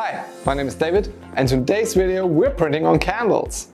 Hi, my name is David, and in today's video we're printing on candles.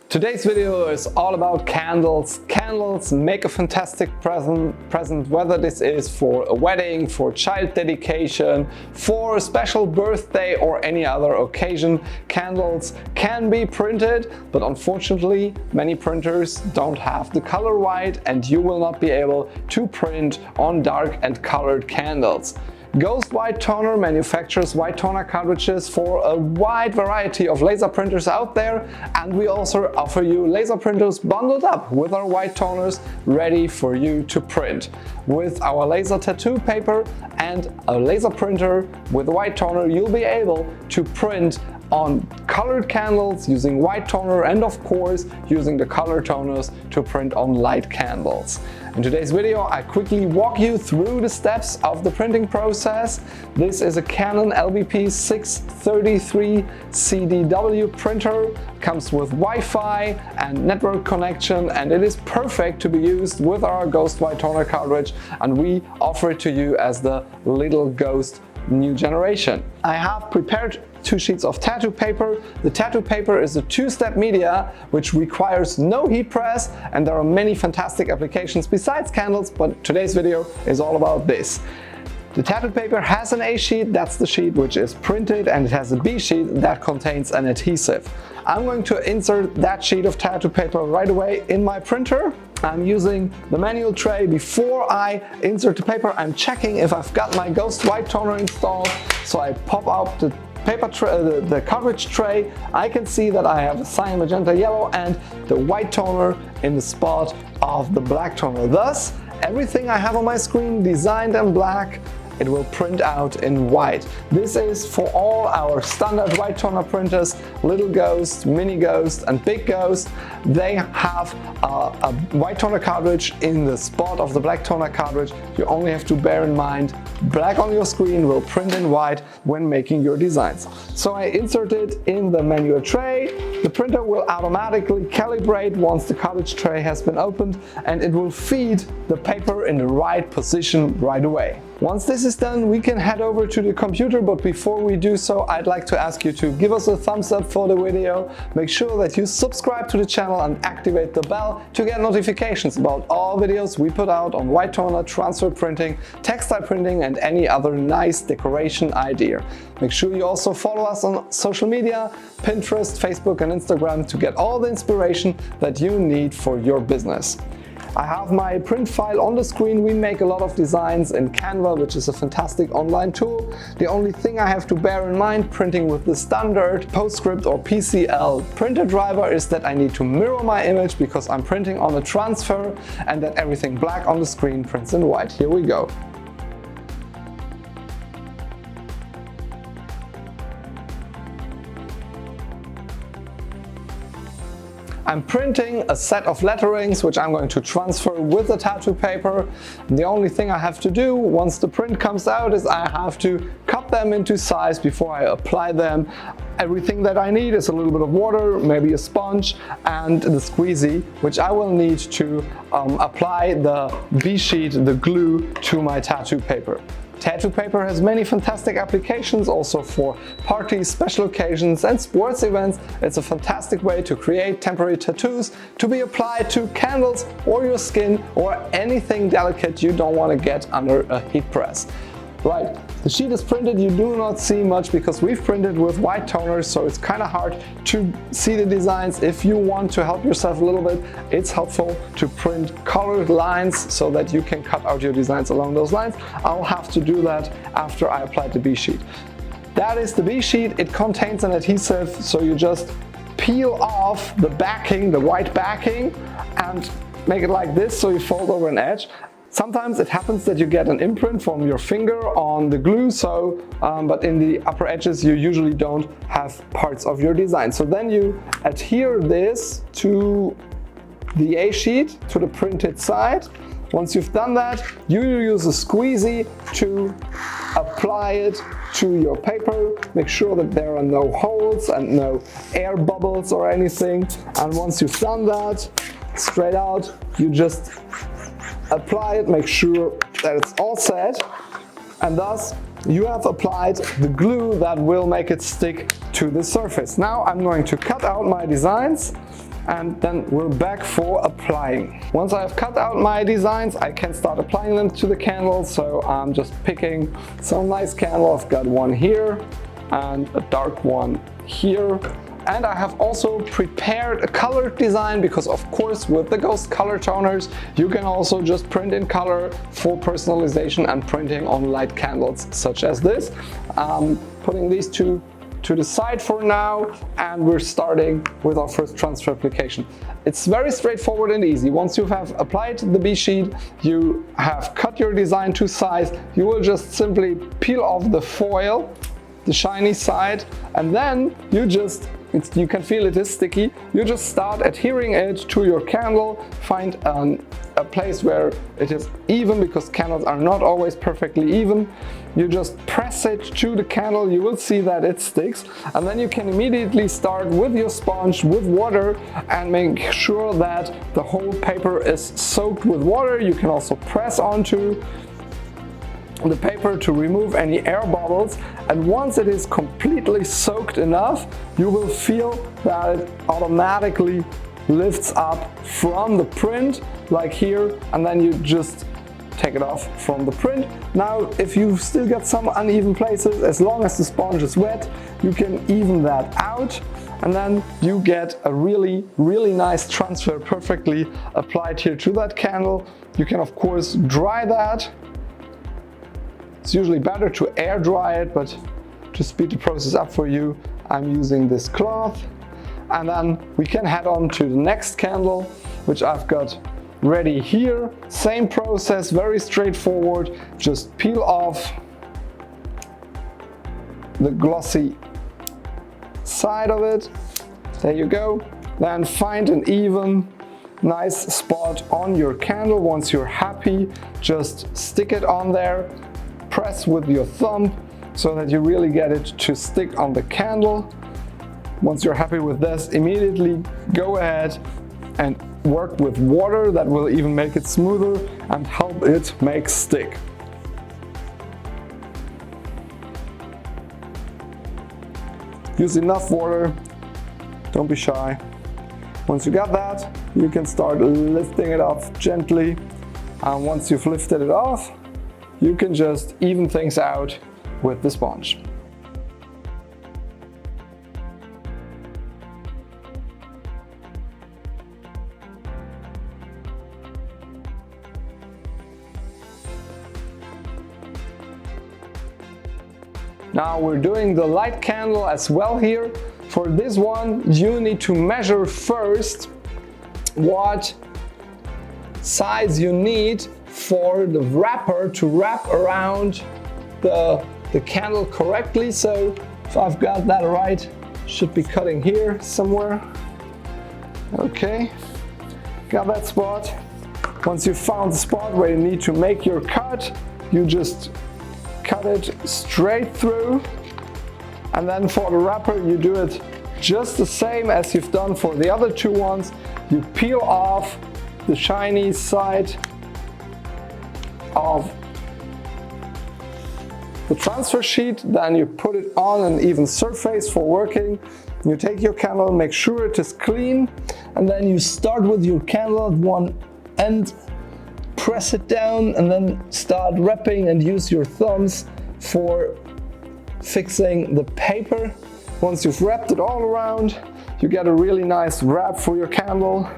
Today's video is all about candles. Candles make a fantastic present, whether this is for a wedding, for child dedication, for a special birthday or any other occasion. Candles can be printed, but unfortunately many printers don't have the color white and you will not be able to print on dark and colored candles. Ghost White Toner manufactures white toner cartridges for a wide variety of laser printers out there, and we also offer you laser printers bundled up with our white toners ready for you to print. With our laser tattoo paper and a laser printer with a white toner, you'll be able to print on colored candles using white toner and of course using the color toners to print on light candles. In today's video I quickly walk you through the steps of the printing process. This is a Canon LBP 633 CDW printer, comes with Wi-Fi and network connection, and it is perfect to be used with our Ghost White Toner cartridge, and we offer it to you as the Little Ghost new generation. I have prepared 2 sheets of tattoo paper. The tattoo paper is a 2-step media which requires no heat press, and there are many fantastic applications besides candles, but today's video is all about this. The tattoo paper has an A sheet, that's the sheet which is printed, and it has a B sheet that contains an adhesive. I'm going to insert that sheet of tattoo paper right away in my printer. I'm using the manual tray. Before I insert the paper, I'm checking if I've got my Ghost White Toner installed. So I pop out the paper tray, the cartridge tray. I can see that I have a cyan, magenta, yellow and the white toner in the spot of the black toner. Thus, everything I have on my screen designed in black, it will print out in white. This is for all our standard white toner printers, Little Ghost, Mini Ghost and Big Ghost. They have a white toner cartridge in the spot of the black toner cartridge. You only have to bear in mind, black on your screen will print in white when making your designs. So I insert it in the manual tray. The printer will automatically calibrate once the cartridge tray has been opened, and it will feed the paper in the right position right away. Once this is done, we can head over to the computer, but before we do so, I'd like to ask you to give us a thumbs up for the video. Make sure that you subscribe to the channel and activate the bell to get notifications about all videos we put out on white toner, transfer printing, textile printing and any other nice decoration idea. Make sure you also follow us on social media, Pinterest, Facebook and Instagram to get all the inspiration that you need for your business. I have my print file on the screen. We make a lot of designs in Canva, which is a fantastic online tool. The only thing I have to bear in mind printing with the standard PostScript or PCL printer driver is that I need to mirror my image because I'm printing on a transfer, and that everything black on the screen prints in white. Here we go. I'm printing a set of letterings which I'm going to transfer with the tattoo paper. And the only thing I have to do once the print comes out is I have to cut them into size before I apply them. Everything that I need is a little bit of water, maybe a sponge and the squeezy, which I will need to apply the B sheet, the glue, to my tattoo paper. Tattoo paper has many fantastic applications also for parties, special occasions and sports events. It's a fantastic way to create temporary tattoos to be applied to candles or your skin or anything delicate you don't want to get under a heat press. Right, the sheet is printed. You do not see much because we've printed with white toners, so it's kind of hard to see the designs. If you want to help yourself a little bit, it's helpful to print colored lines so that you can cut out your designs along those lines. I'll have to do that after I apply the B sheet. That is the B sheet. It contains an adhesive, so you just peel off the backing, the white backing, and make it like this so you fold over an edge. Sometimes it happens that you get an imprint from your finger on the glue, but in the upper edges you usually don't have parts of your design. So then you adhere this to the A sheet, to the printed side. Once you've done that, you use a squeezy to apply it to your paper. Make sure that there are no holes and no air bubbles or anything. And once you've done that, straight out, you just apply it, make sure that it's all set, and thus you have applied the glue that will make it stick to the surface. Now I'm going to cut out my designs and then we're back for applying. Once I've cut out my designs, I can start applying them to the candle. So I'm just picking some nice candle. I've got one here and a dark one here. And I have also prepared a colored design because, of course, with the Ghost color toners, you can also just print in color for personalization and printing on light candles such as this. Putting these two to the side for now, and we're starting with our first transfer application. It's very straightforward and easy. Once you have applied the B sheet, you have cut your design to size, you will just simply peel off the foil, the shiny side, and then you can feel it is sticky. You just start adhering it to your candle, find a place where it is even, because candles are not always perfectly even. You just press it to the candle, you will see that it sticks, and then you can immediately start with your sponge with water and make sure that the whole paper is soaked with water. You can also press onto the paper to remove any air bubbles, and once it is completely soaked enough, you will feel that it automatically lifts up from the print, like here, and then you just take it off from the print. Now, if you still got some uneven places, as long as the sponge is wet, you can even that out, and then you get a really nice transfer perfectly applied here to that candle. You can, of course, dry that. It's usually better to air dry it, but to speed the process up for you, I'm using this cloth. And then we can head on to the next candle, which I've got ready here. Same process, very straightforward. Just peel off the glossy side of it. There you go. Then find an even, nice spot on your candle. Once you're happy, just stick it on there. Press with your thumb so that you really get it to stick on the candle. Once you're happy with this, immediately go ahead and work with water. That will even make it smoother and help it make stick. Use enough water, don't be shy. Once you got that, you can start lifting it off gently, and once you've lifted it off, you can just even things out with the sponge. Now we're doing the light candle as well here. For this one, you need to measure first what size you need for the wrapper to wrap around the candle correctly. So if I've got that right, should be cutting here somewhere. Okay, got that spot. Once you've found the spot where you need to make your cut, you just cut it straight through. And then for the wrapper, you do it just the same as you've done for the other two ones. You peel off the shiny side of the transfer sheet, then you put it on an even surface for working. You take your candle, make sure it is clean, and then you start with your candle at one end, press it down, and then start wrapping and use your thumbs for fixing the paper. Once you've wrapped it all around, you get a really nice wrap for your candle.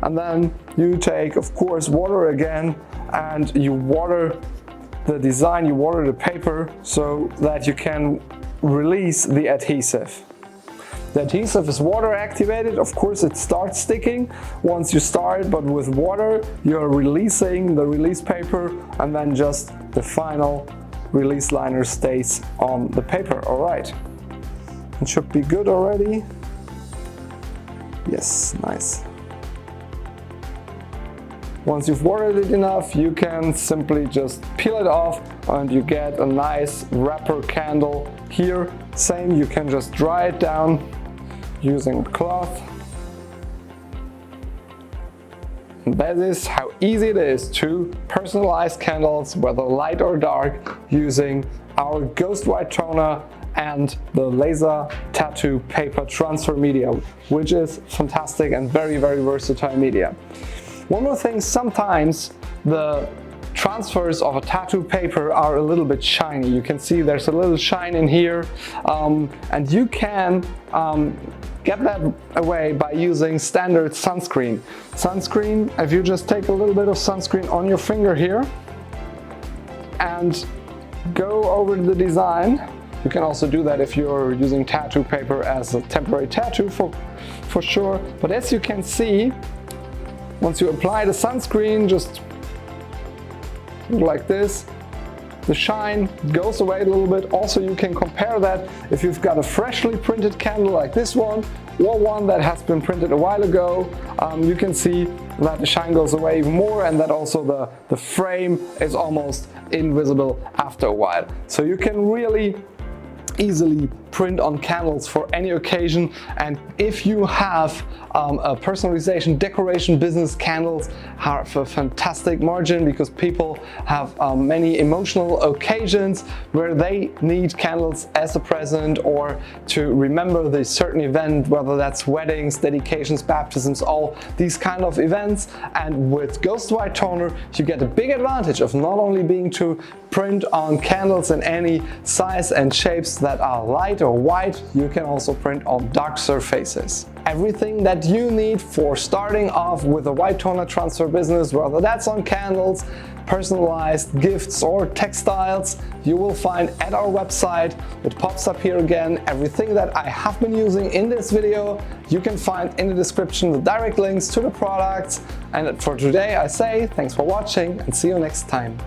And then you take, of course, water again, and you water the design, you water the paper so that you can release the adhesive. The adhesive is water activated. Of course, it starts sticking once you start, but with water, you're releasing the release paper, and then just the final release liner stays on the paper. All right, it should be good already. Yes, nice. Once you've watered it enough, you can simply just peel it off and you get a nice wrapper candle here. Same, you can just dry it down using a cloth. And that is how easy it is to personalize candles, whether light or dark, using our Ghost White Toner and the laser tattoo paper transfer media, which is fantastic and very, very versatile media. One more thing, sometimes the transfers of a tattoo paper are a little bit shiny. You can see there's a little shine in here, and you can get that away by using standard sunscreen. Sunscreen, if you just take a little bit of sunscreen on your finger here and go over the design. You can also do that if you're using tattoo paper as a temporary tattoo for sure. But as you can see, once you apply the sunscreen, just like this, the shine goes away a little bit. Also, you can compare that if you've got a freshly printed candle like this one or one that has been printed a while ago. You can see that the shine goes away even more, and that also the frame is almost invisible after a while. So you can really easily print on candles for any occasion. And if you have a personalization decoration business, candles have a fantastic margin, because people have many emotional occasions where they need candles as a present or to remember the certain event, whether that's weddings, dedications, baptisms, all these kind of events. And with Ghost White Toner, you get a big advantage of not only being to print on candles in any size and shapes that are light or white, you can also print on dark surfaces. Everything that you need for starting off with a white toner transfer business, whether that's on candles, personalized gifts or textiles, you will find at our website. It pops up here again. Everything that I have been using in this video, you can find in the description the direct links to the products. And for today I say thanks for watching and see you next time.